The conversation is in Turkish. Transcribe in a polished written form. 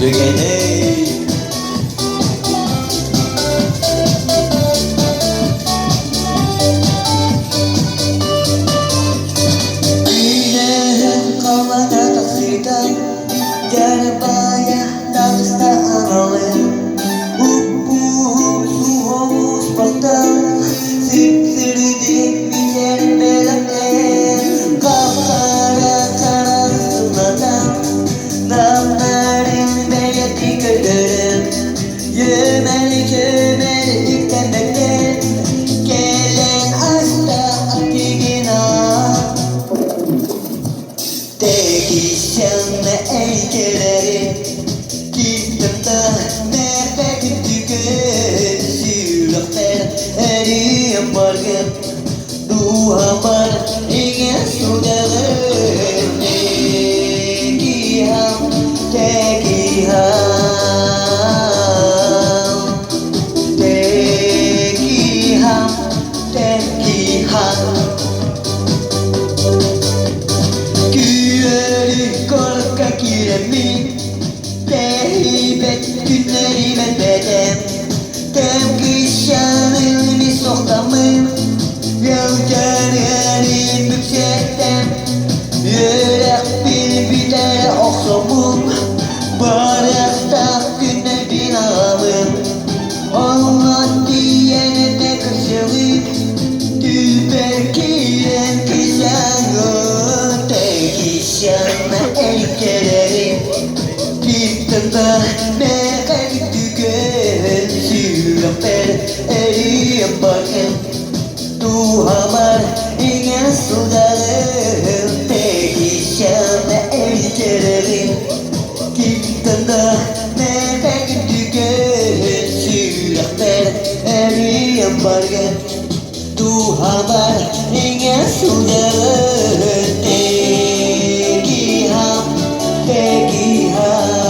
Düğeni Güneşin kalmadı taksidan Gerbaya dalsta analım Uppu suhomus baktan Siktirdik biçer belakte Kapkara karar sunatan Damların beyati kırdarım Yömel kömel diktemekte Gelen hasta aktigina Değişen eykeleri Gittimde nefret tükür Sülükler eriyem bargın Duhamar ingin sudarım Tegiham, tegiham Tegiham, tegiham Güleri korka kiremin Tehibet günlerime bedem Temkişanın soktamın Yılcarıyorum yüksekten Yürek bir biter oksumum Barakta günler binamım Allah diyene de kışılıp Tüberkiren kişanı Tekişanı elkelerim Gittimde mekak tükür Sülükler eriyem bakın Duhamar ingin sudarım Tekişanı elkelerim Gittimde mekak tükür Sülükler eriyem bakın Duhamar ingin sudarım Tegiham, tegiham